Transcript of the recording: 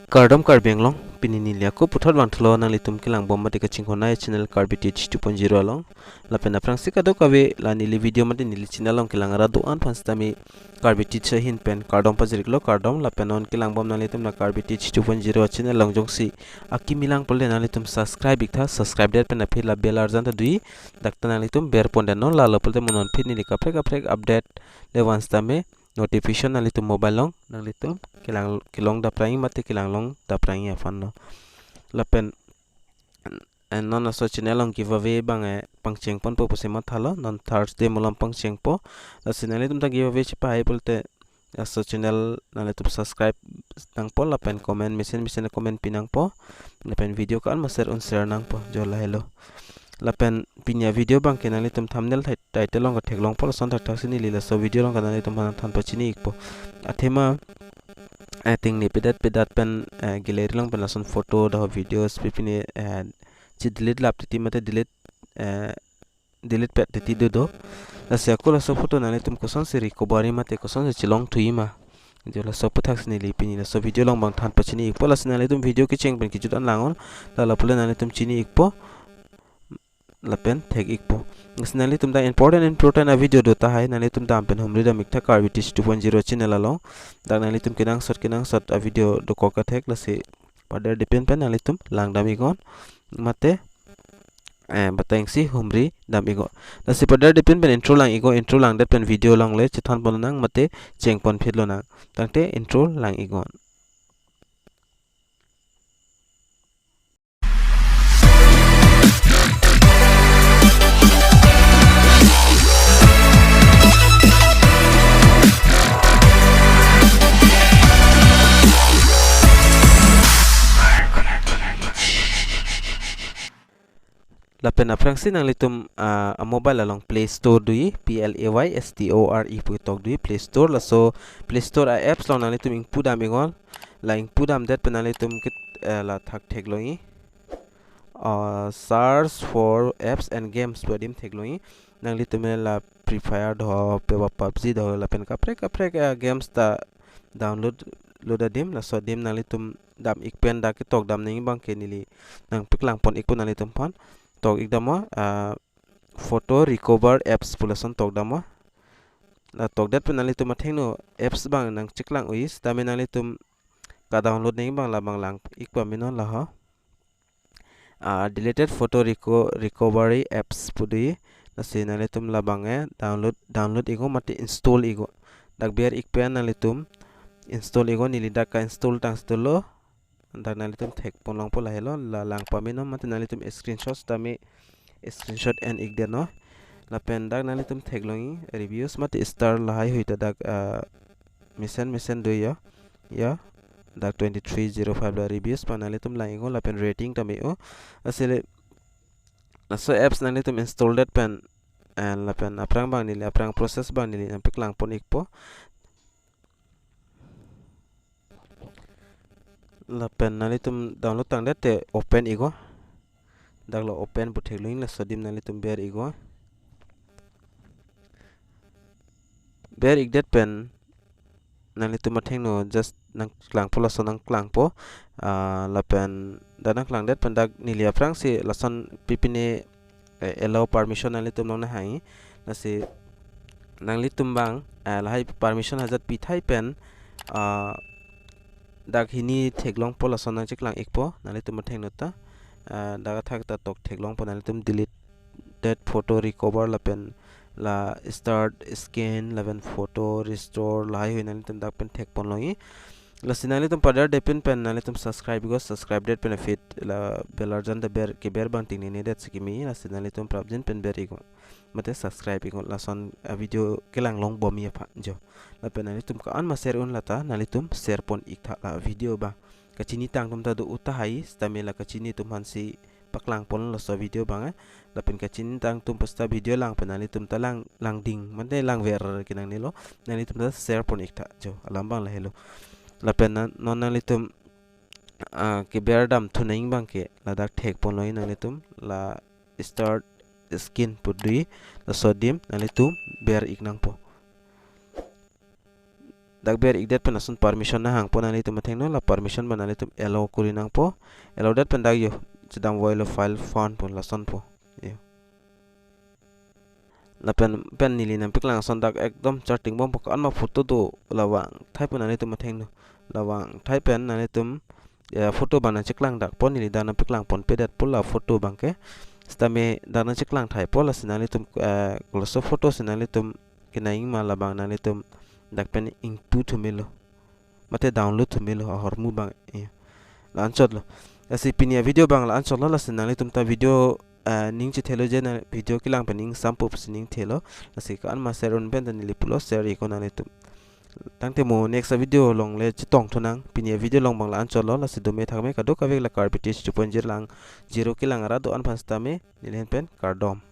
Kardom karbenglong pininilia ko puthot wangthlo nalitum kilang bomba de kaching honai channel karbitich 2.0 along lapen aprang sikado kawe la nili video mate nili channel long kilang ra do an panstami karbitich hin pen kardom pajriklo kardom lapen on kilang bom nalitum na karbitich 2.0 channel long jongsi aki milang polde nalitum subscribe ikta subscribe der pen aphi la bell arjan ta dui dakta nalitum ber ponde no la lopolte monon phi nili kaprek update le wanstame notification nalitum mobile long nalitum kilong daprangi mate kilang long daprangi afan no lapen non aso channel long giveaway bang pangcheng pon po posema thalo non Thursday mulam pangcheng po la nalitum ta giveaway chipa ai bolte aso channel nalitum subscribe nang po lapen comment mesen comment pinang po lapen video kan maser un share nang po jola hello lapen pinya video bang kenali tum thumbnail title long thek long pol son thak sini lila so video long kanali tum than pachini ikpo athema I think ni pedat pen gallery long pen son photo da videos pipine chi delete lap ti mate delete pet ti do la se akola so photo nali tum koson se recovery mate koson se chilong tuima jola so puthak sini li pini la so video long bang than pachini ikpo la sinali tum video ki cheng pen ki judan langon la pula nali tum chini ikpo lapen thek ikpo nali tum da important a video do ta hai nali tum da pen humri da mikta karbitich 2.0 channel along da nali tum kinang shot a video do koka thek la se pada depend pen nali tum lang dami gon mate batang si humri dam igo la se pada depend pen intro lang dat pen video lang le chithan bon nang mate cheng pon phidlo nang tangte intro lang igon lapen aprangsi nang litum a mobile along Play Store dui PLAYSTORE pu tok dui Play Store la so Play Store a apps long nang litum input am ingol la input am dat penang litum kit la thak thek longi search for apps and games padim thek longi nang litum la Free Fire do pe PUBG do la pen kaprek games ta download dim la so dim nang litum dam ikpen da ki tok dam ning bang ke nili nang piklang pon ikpun nang litum pon tok ikdamo photo recover apps pulason tok damo la tok dat penali tum athengno apps bang nang chiklang uis tame nali tum ka download ning bang la bang lang ikpa minon la ha deleted photo recovery apps pudi la se nali tum la bang download igo mate install igo dak ber ikpen nali tum install igo nili dak ka install tang stolo dak nali tum thek pon lang pola helo la lang pamino mate nali tum screenshots tame screenshot and igdeno la pen dak nali tum thek longi reviews mate star la hai hoita dak mission do ya dak 2305 la reviews pa nali tum lang igo la pen rating tame o asile so apps nali tum install that pen la pen aprang bang nili aprang process bang nili ampik lang pon ikpo la pen nali tum download tang dete open igo dak lo open bu thek loing la sodim nali tum ber igo ber igdet pen nali tum atheng no just nang klang pola so nang klang po la pen danang klang det pen dak nili aprang si lason pipine allow permission nali tum nong na hai la si nang li tum bang la hai permission hazat pi thai pen dak hini theklong pola sona chiklang ikpo nali tum theng nota daga thak ta tok theklong po nali tum delete that photo recover la pen la start scan 11 photo restore la hi nali tum dak pen thek pon longi la sinali tum pada depend pen nali tum subscribe that benefit la belarjan da ber ke ber bang ting ni that sikimi la sinali tum prabjin pen ber igo mate subscribe igo la son video kelang long bomi apa jo la pen nali tum ka an ma share un lata nali tum share pon ikta la video ba kachini tang tum ta do uta hai stamela kachini tum hansi paklang pon la so video bang la pen kachini tang tum pasta video lang pen nali tum ta lang ding mate lang ver kinang nilo nali tum ta share pon ikta jo alambang la hello la pen non nali tum ke ber dam thunaing bang ke la dak thek pon loi nali tum la start skin pudui la sodim nali tum ber iknang po dak ber igdet pen asun permission na hang po nali tum matheng no la permission banali tum allow kuri nang po allow dat pen dak yo sedang voilo file font po la son po yo la pen nili nam piklang son dak ekdom charting bom po an ma photo do lawang thai pen nali tum matheng no lawang thai pen nali tum photo bana cheklang dak pon nili dana piklang pon pedat pola photo bangke stame dana cheklang thai pola sinali tum close photo sinali tum kinaing ma labang nali tum dak pen input thumelo mate download thumelo hormu bang la anchot lo asi pinia video bang la anchot lo la sinali tum ta video ning chi thelo je na video kilang pening sampo ning thelo asi ka an ma share on ben nili pulo share ko nali tum tangte mo next video long le chitong thunang pinia video long bang la anchot lo la sidume thakme ka do ka vek la carpet 2.0 lang 0 kilang ara do an phasta me nilen pen cardom